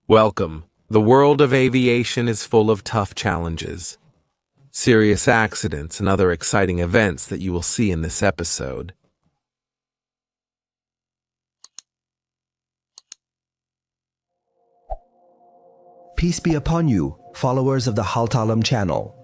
Welcome. The world of aviation is full of tough challenges, serious accidents, and other exciting events that you will see in this episode. Peace be upon you, followers of the Haltalam channel.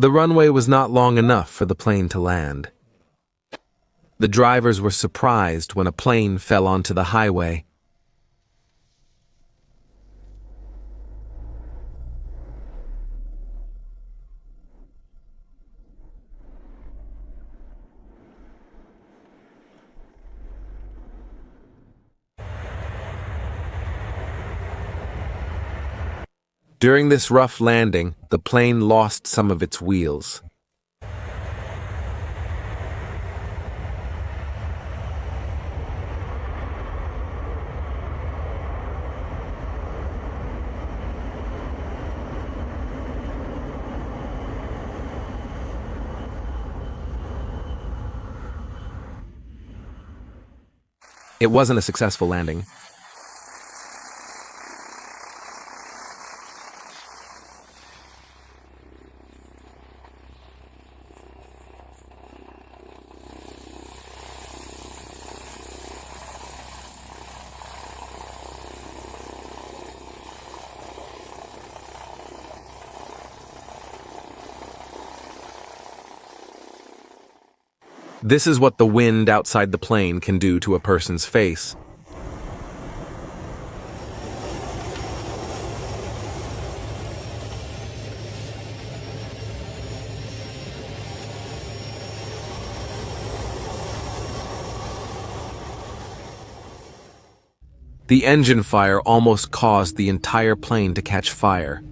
The runway was not long enough for the plane to land. The drivers were surprised when a plane fell onto the highway. During this rough landing, the plane lost some of its wheels. It wasn't a successful landing. This is what the wind outside the plane can do to a person's face. The engine fire almost caused the entire plane to catch fire.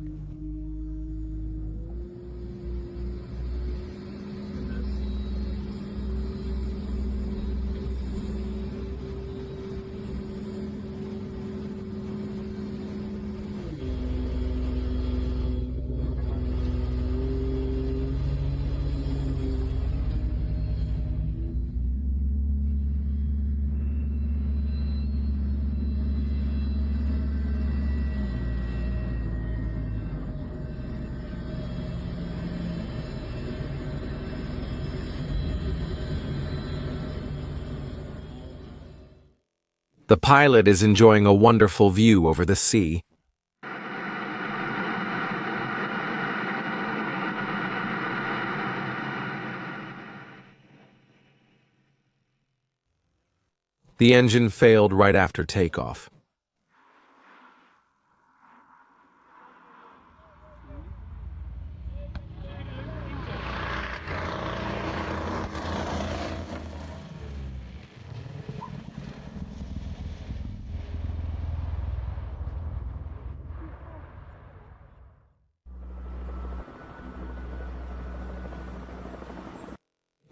The pilot is enjoying a wonderful view over the sea. The engine failed right after takeoff.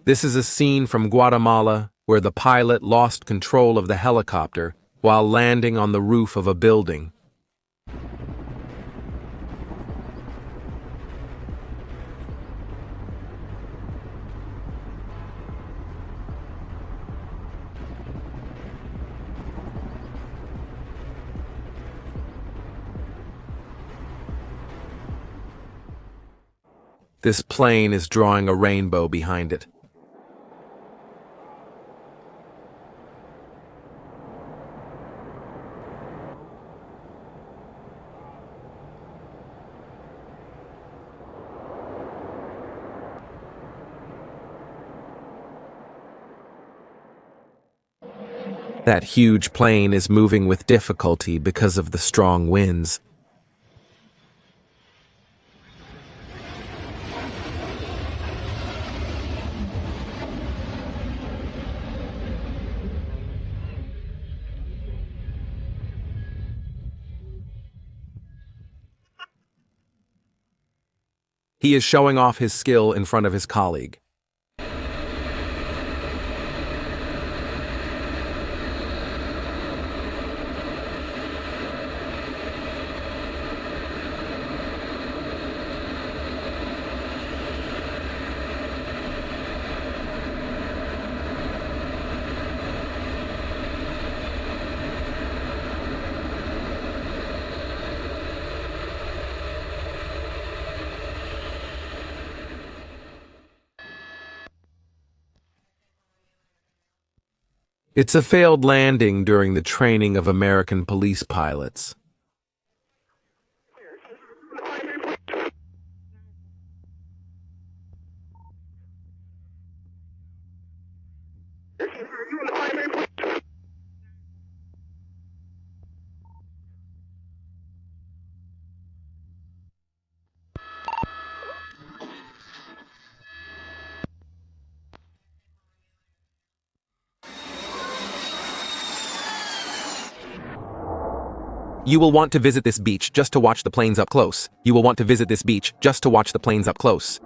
This is a scene from Guatemala where the pilot lost control of the helicopter while landing on the roof of a building. This plane is drawing a rainbow behind it. That huge plane is moving with difficulty because of the strong winds. He is showing off his skill in front of his colleague. It's a failed landing during the training of American police pilots. You will want to visit this beach just to watch the planes up close. You will want to visit this beach just to watch the planes up close.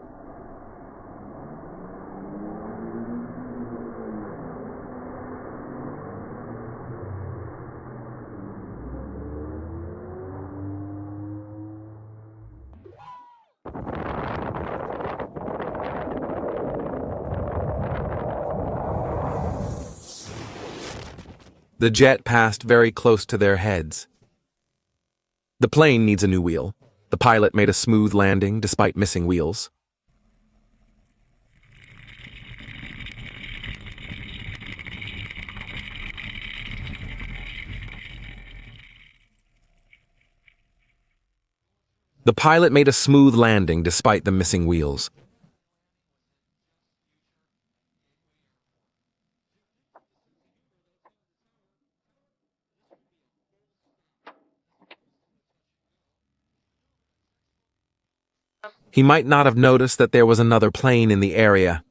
The jet passed very close to their heads. The plane needs a new wheel. The pilot made a smooth landing despite missing wheels. The pilot made a smooth landing despite the missing wheels. He might not have noticed that there was another plane in the area.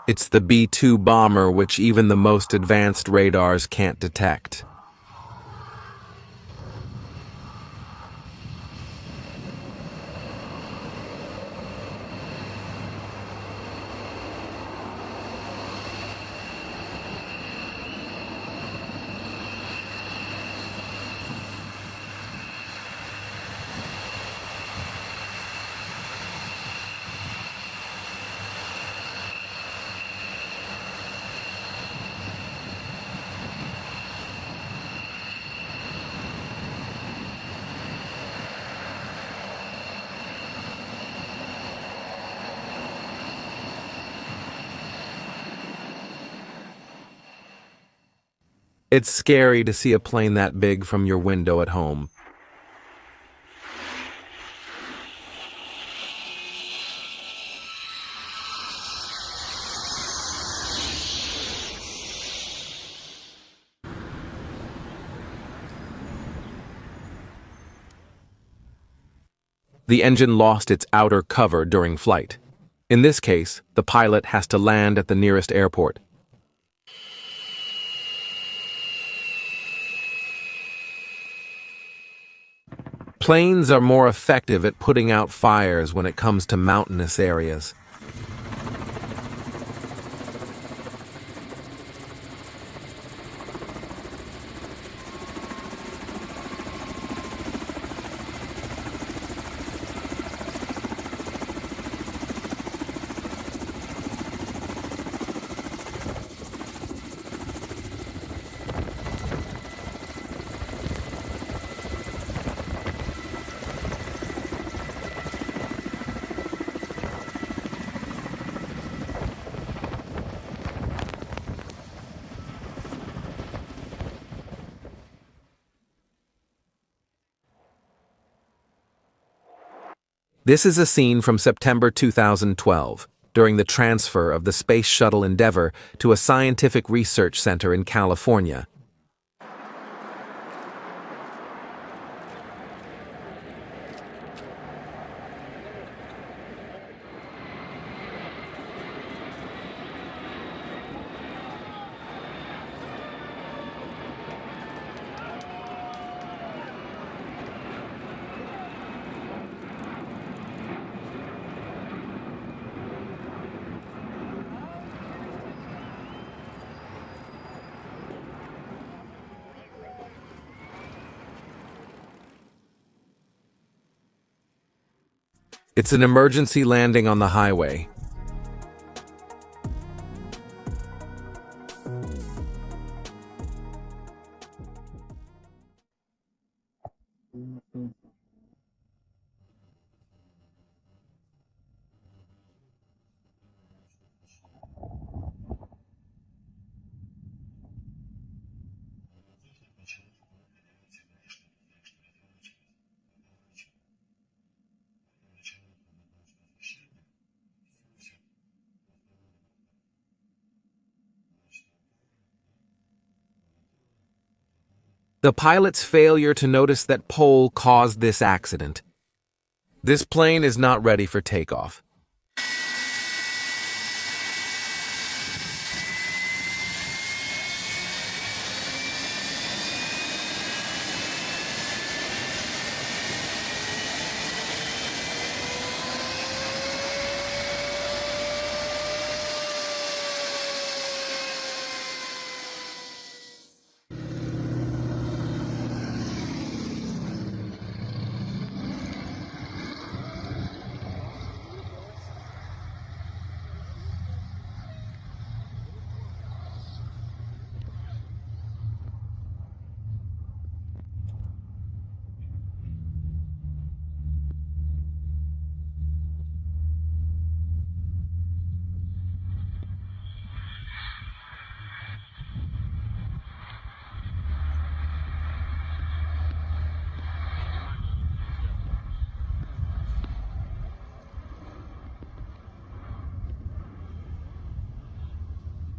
It's the B-2 bomber, which even the most advanced radars can't detect. It's scary to see a plane that big from your window at home. The engine lost its outer cover during flight. In this case, the pilot has to land at the nearest airport. Planes are more effective at putting out fires when it comes to mountainous areas. This is a scene from September 2012, during the transfer of the Space Shuttle Endeavour to a scientific research center in California. It's an emergency landing on the highway. The pilot's failure to notice that pole caused this accident. This plane is not ready for takeoff.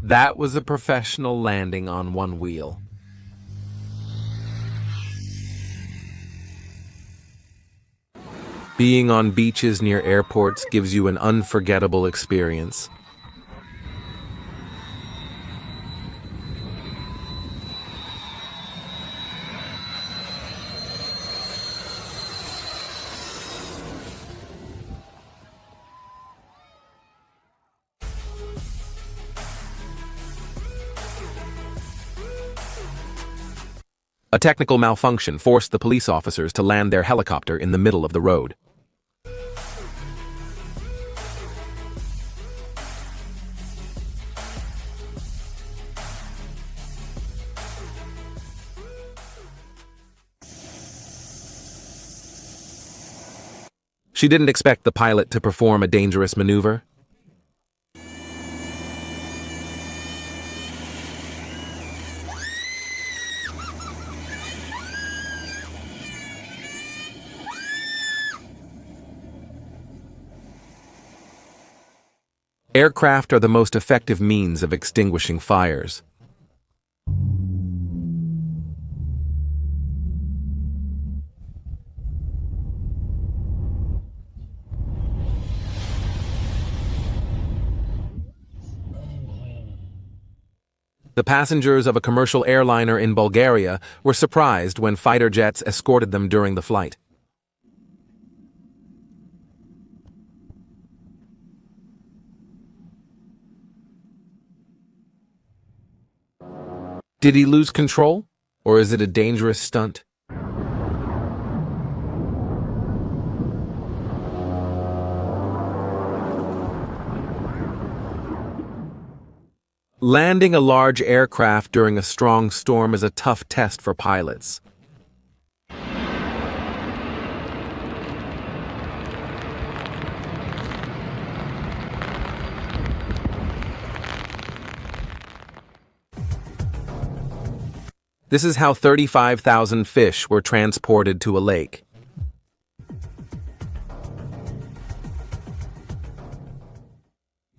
That was a professional landing on one wheel. Being on beaches near airports gives you an unforgettable experience. A technical malfunction forced the police officers to land their helicopter in the middle of the road. She didn't expect the pilot to perform a dangerous maneuver. Aircraft are the most effective means of extinguishing fires. The passengers of a commercial airliner in Bulgaria were surprised when fighter jets escorted them during the flight. Did he lose control, or is it a dangerous stunt? Landing a large aircraft during a strong storm is a tough test for pilots. This is how 35,000 fish were transported to a lake.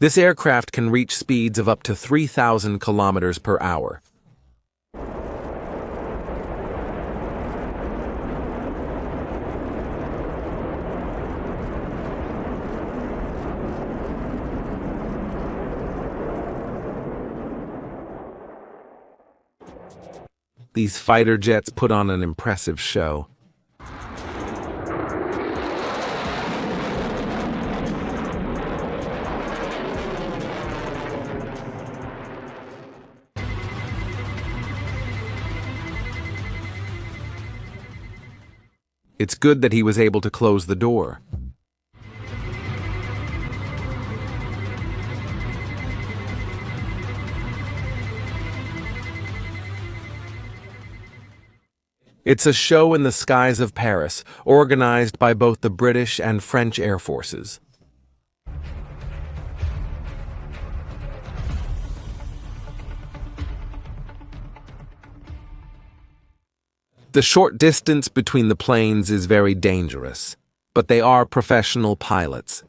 This aircraft can reach speeds of up to 3,000 kilometers per hour. These fighter jets put on an impressive show. It's good that he was able to close the door. It's a show in the skies of Paris, organized by both the British and French Air Forces. The short distance between the planes is very dangerous, but they are professional pilots.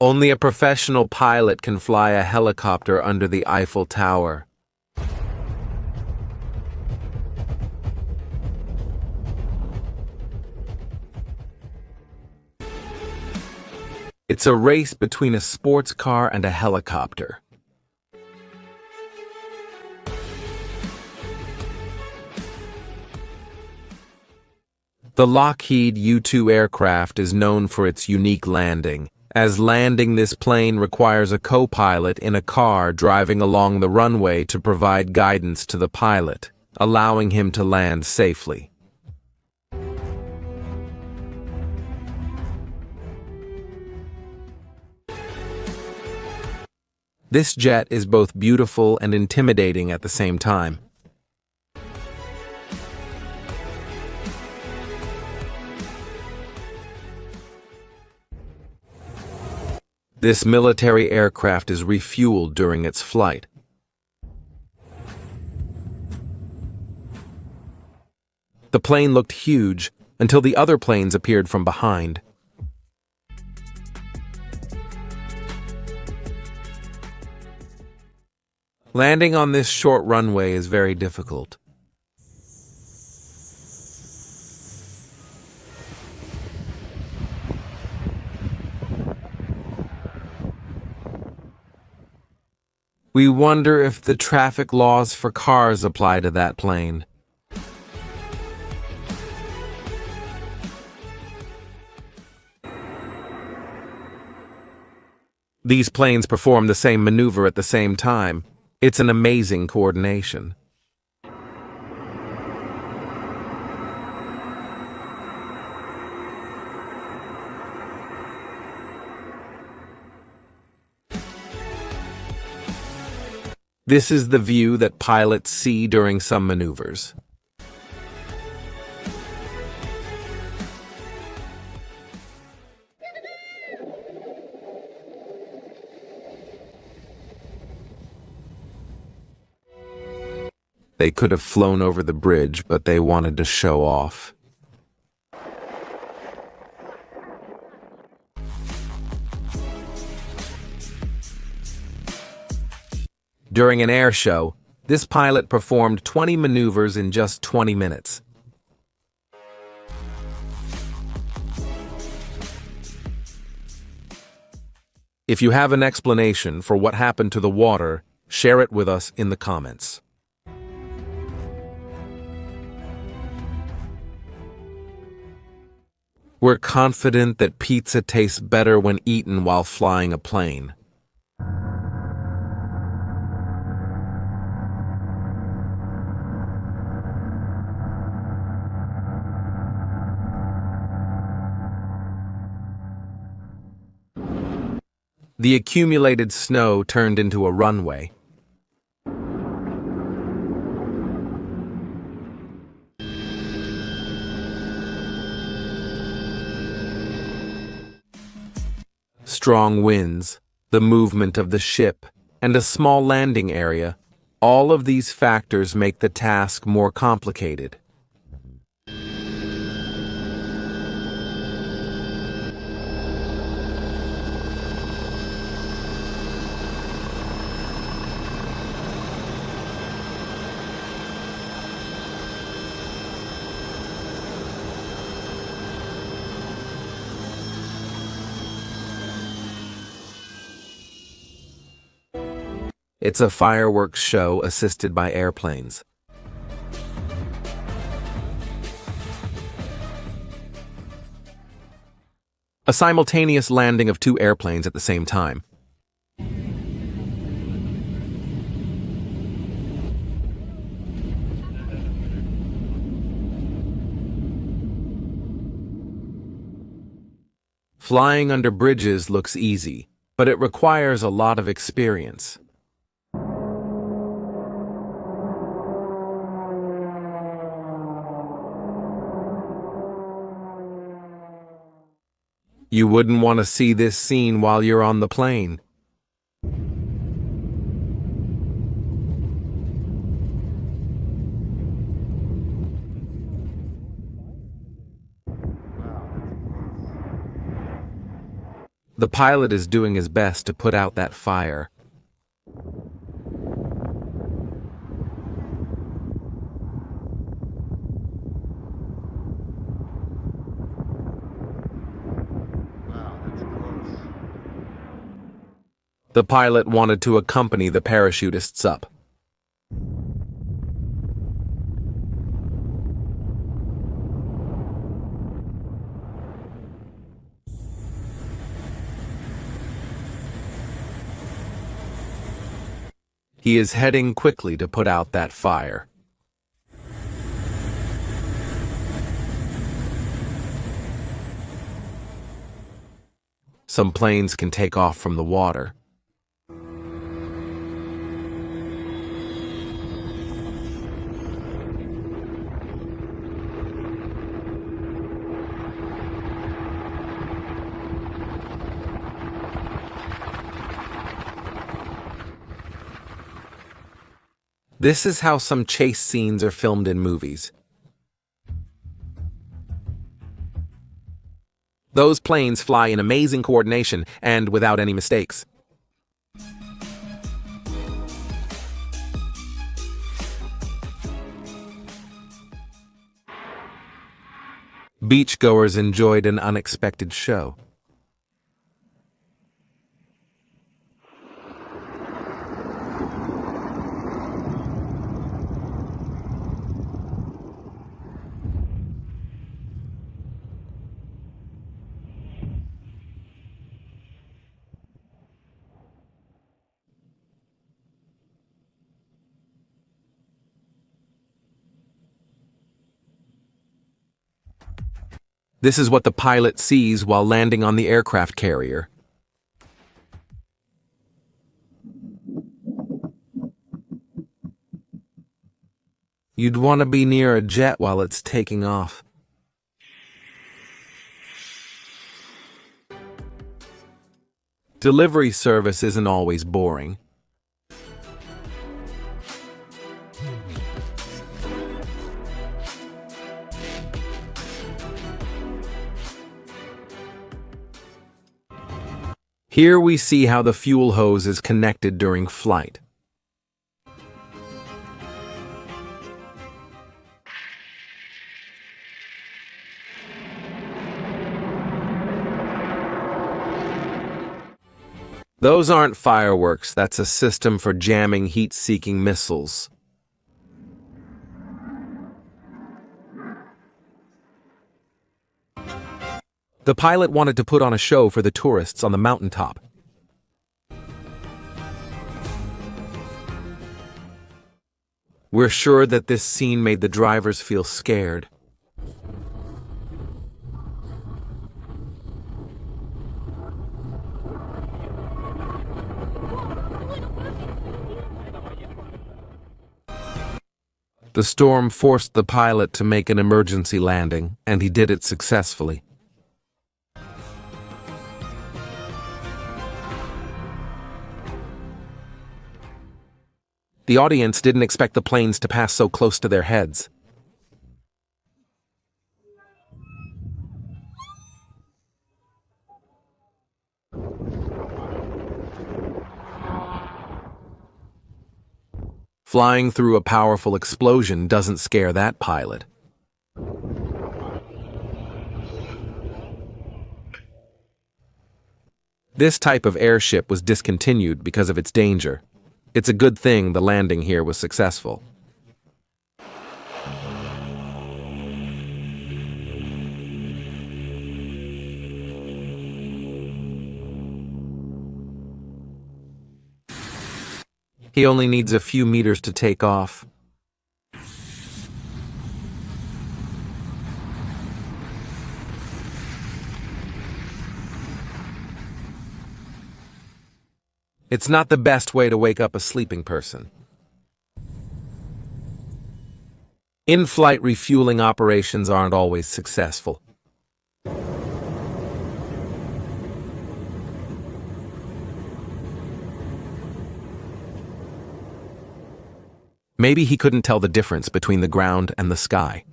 Only a professional pilot can fly a helicopter under the Eiffel Tower. It's a race between a sports car and a helicopter. The Lockheed U-2 aircraft is known for its unique landing, as landing this plane requires a co-pilot in a car driving along the runway to provide guidance to the pilot, allowing him to land safely. This jet is both beautiful and intimidating at the same time. This military aircraft is refueled during its flight. The plane looked huge until the other planes appeared from behind. Landing on this short runway is very difficult. We wonder if the traffic laws for cars apply to that plane. These planes perform the same maneuver at the same time. It's an amazing coordination. This is the view that pilots see during some maneuvers. They could have flown over the bridge, but they wanted to show off. During an air show, this pilot performed 20 maneuvers in just 20 minutes. If you have an explanation for what happened to the water, share it with us in the comments. We're confident that pizza tastes better when eaten while flying a plane. The accumulated snow turned into a runway. Strong winds, the movement of the ship, and a small landing area, all of these factors make the task more complicated. It's a fireworks show assisted by airplanes. A simultaneous landing of two airplanes at the same time. Flying under bridges looks easy, but it requires a lot of experience. You wouldn't want to see this scene while you're on the plane. The pilot is doing his best to put out that fire. The pilot wanted to accompany the parachutists up. He is heading quickly to put out that fire. Some planes can take off from the water. This is how some chase scenes are filmed in movies. Those planes fly in amazing coordination and without any mistakes. Beachgoers enjoyed an unexpected show. This is what the pilot sees while landing on the aircraft carrier. You'd want to be near a jet while it's taking off. Delivery service isn't always boring. Here we see how the fuel hose is connected during flight. Those aren't fireworks, that's a system for jamming heat-seeking missiles. The pilot wanted to put on a show for the tourists on the mountaintop. We're sure that this scene made the drivers feel scared. The storm forced the pilot to make an emergency landing, and he did it successfully. The audience didn't expect the planes to pass so close to their heads. Flying through a powerful explosion doesn't scare that pilot. This type of airship was discontinued because of its danger. It's a good thing the landing here was successful. He only needs a few meters to take off. It's not the best way to wake up a sleeping person. In-flight refueling operations aren't always successful. Maybe he couldn't tell the difference between the ground and the sky.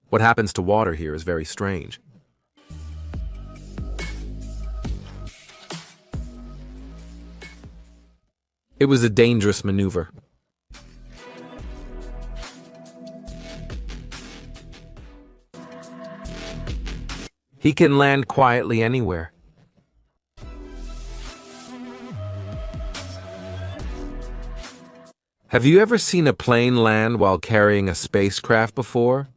What happens to water here is very strange. It was a dangerous maneuver. He can land quietly anywhere. Have you ever seen a plane land while carrying a spacecraft before?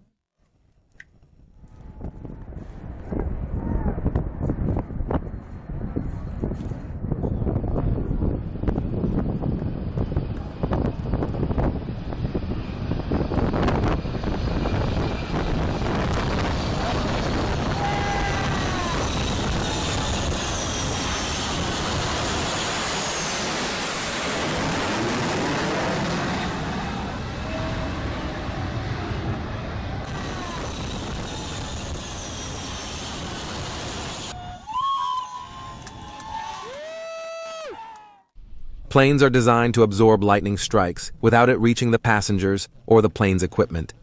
Planes are designed to absorb lightning strikes without it reaching the passengers or the plane's equipment.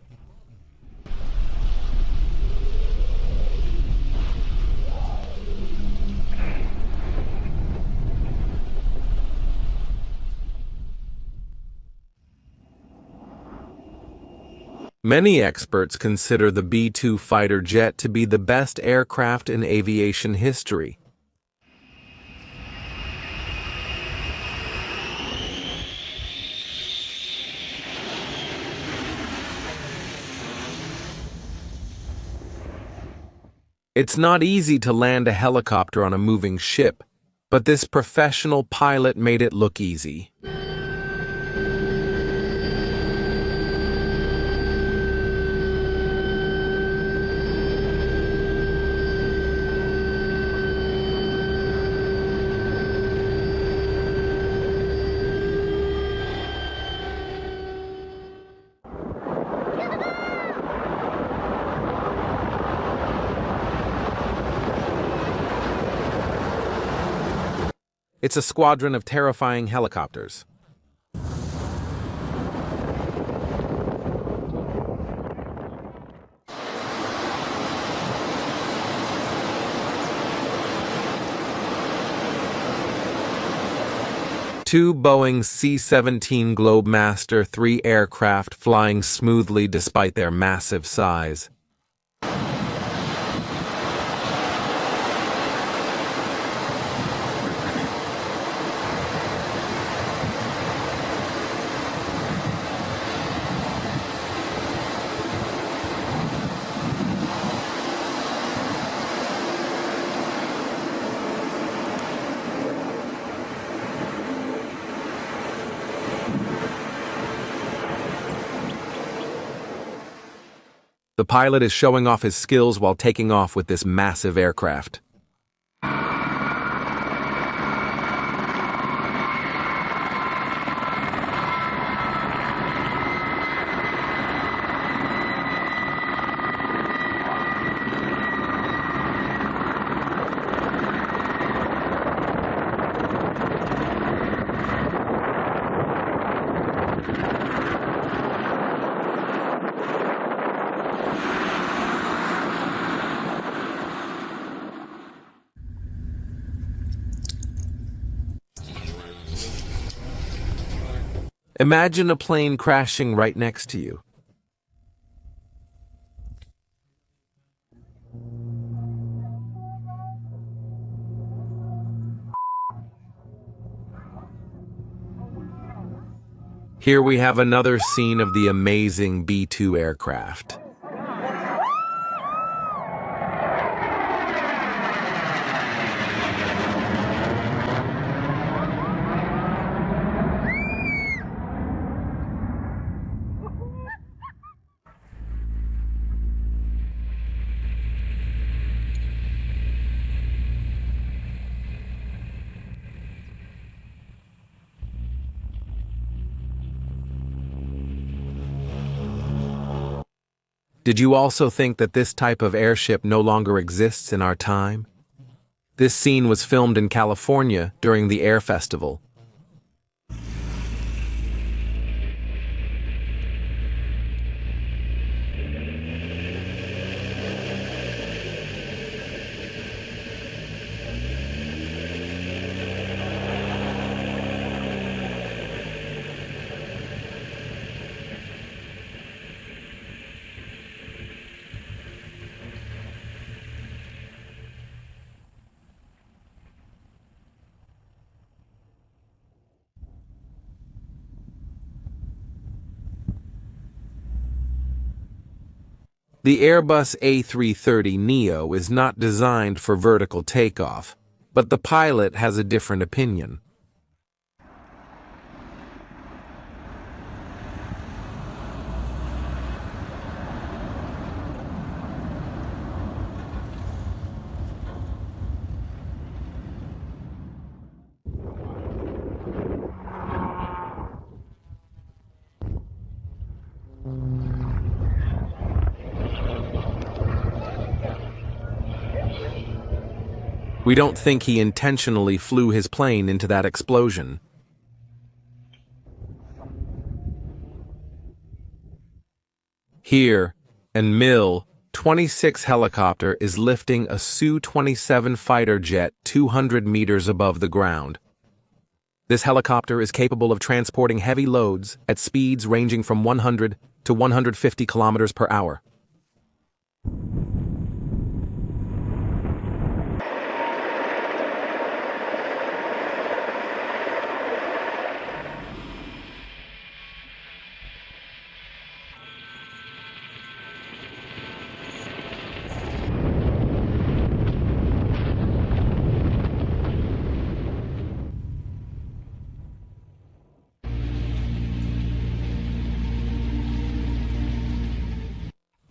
Many experts consider the B-2 fighter jet to be the best aircraft in aviation history. It's not easy to land a helicopter on a moving ship, but this professional pilot made it look easy. It's a squadron of terrifying helicopters. Two Boeing C-17 Globemaster III aircraft flying smoothly despite their massive size. The pilot is showing off his skills while taking off with this massive aircraft. Imagine a plane crashing right next to you. Here we have another scene of the amazing B-2 aircraft. Did you also think that this type of airship no longer exists in our time? This scene was filmed in California during the Air Festival. The Airbus A330neo is not designed for vertical takeoff, but the pilot has a different opinion. We don't think he intentionally flew his plane into that explosion. Here, an MiL-26 helicopter is lifting a Su-27 fighter jet 200 meters above the ground. This helicopter is capable of transporting heavy loads at speeds ranging from 100 to 150 kilometers per hour.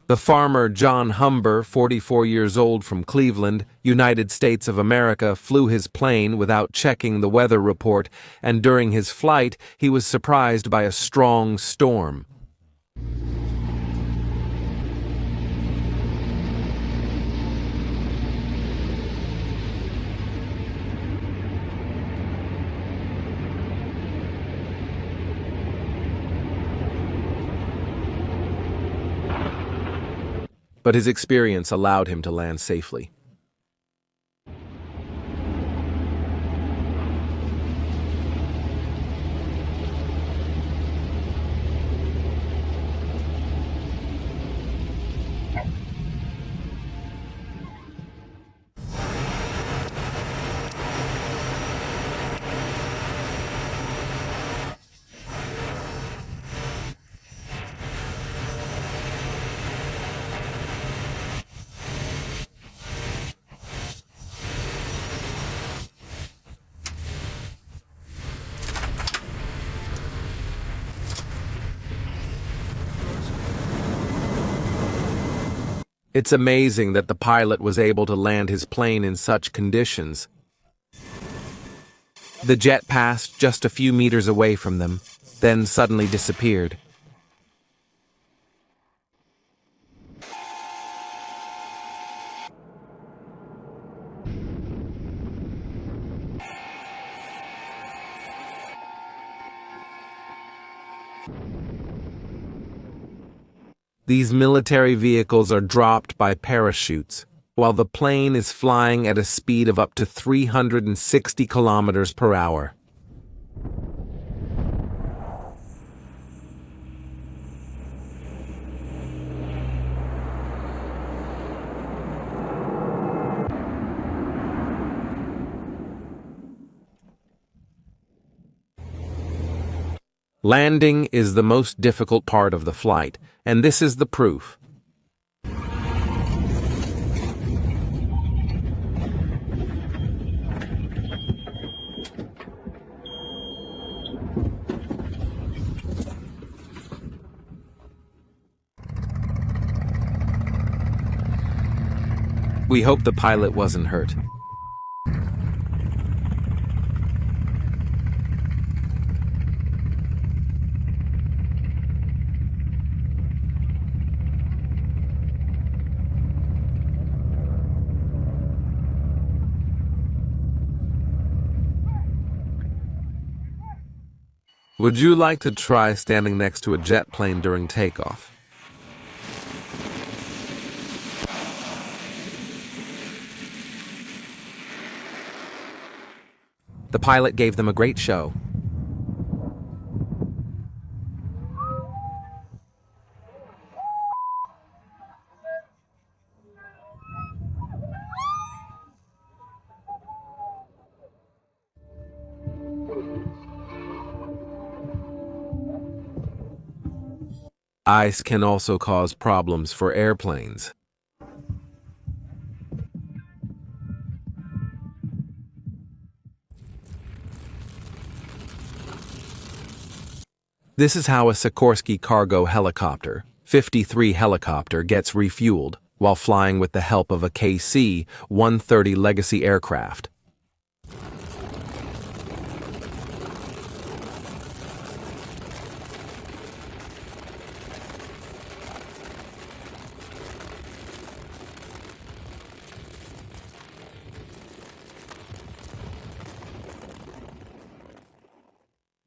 The farmer John Humber, 44 years old, from Cleveland, United States of America, flew his plane without checking the weather report, and during his flight he was surprised by a strong storm. But his experience allowed him to land safely. It's amazing that the pilot was able to land his plane in such conditions. The jet passed just a few meters away from them, then suddenly disappeared. These military vehicles are dropped by parachutes, while the plane is flying at a speed of up to 360 kilometers per hour. Landing is the most difficult part of the flight, and this is the proof. We hope the pilot wasn't hurt. Would you like to try standing next to a jet plane during takeoff? The pilot gave them a great show. Ice can also cause problems for airplanes. This is how a Sikorsky cargo helicopter, 53 helicopter, gets refueled while flying with the help of a KC-130 Legacy aircraft.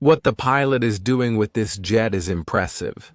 What the pilot is doing with this jet is impressive.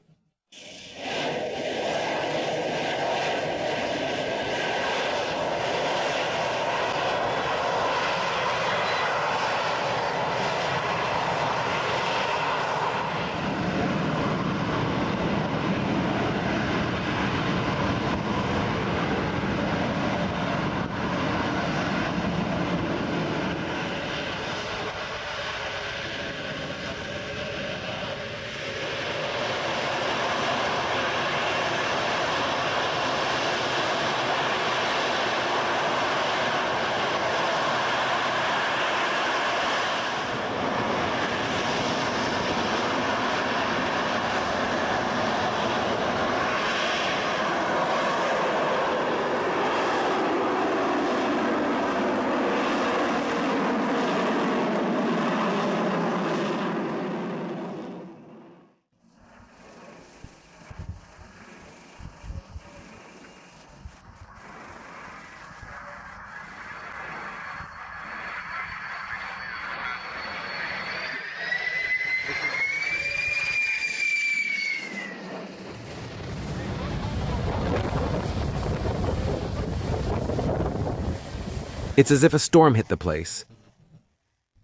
It's as if a storm hit the place.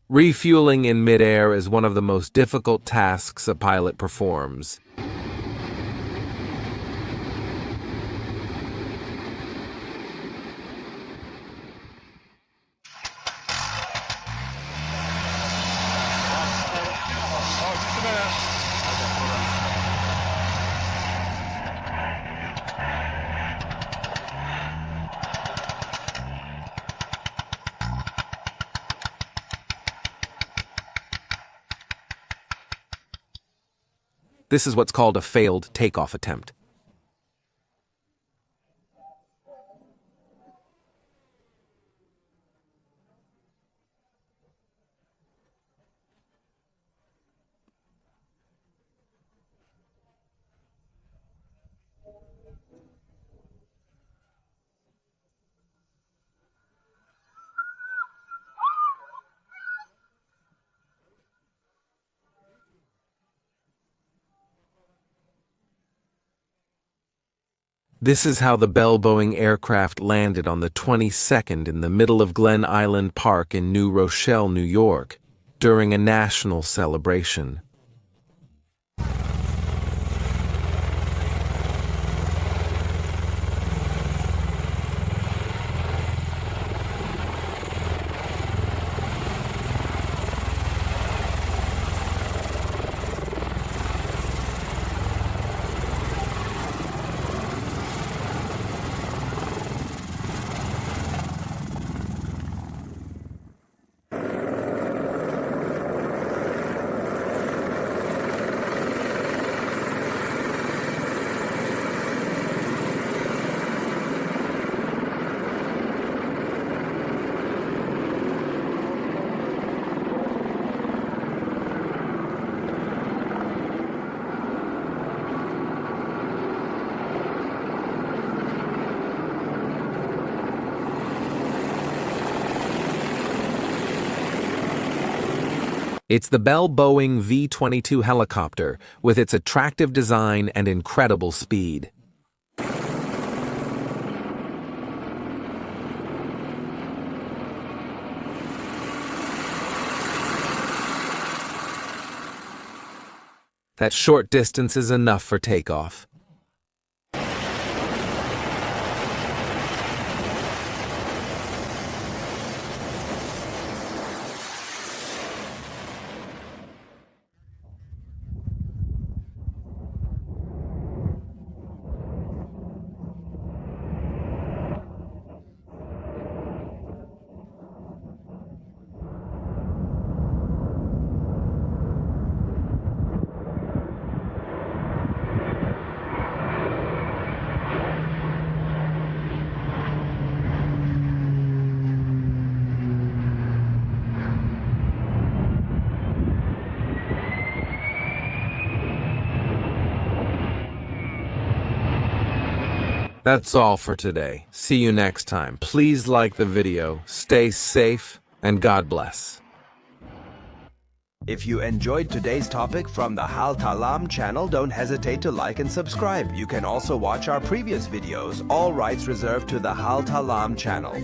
Refueling in midair is one of the most difficult tasks a pilot performs. This is what's called a failed takeoff attempt. This is how the Bell Boeing aircraft landed on the 22nd in the middle of Glen Island Park in New Rochelle, New York, during a national celebration. It's the Bell Boeing V-22 helicopter with its attractive design and incredible speed. That short distance is enough for takeoff. That's all for today. See you next time. Please like the video, stay safe, and God bless. If you enjoyed today's topic from the Hal Talam channel, don't hesitate to like and subscribe. You can also watch our previous videos, all rights reserved to the Hal Talam channel.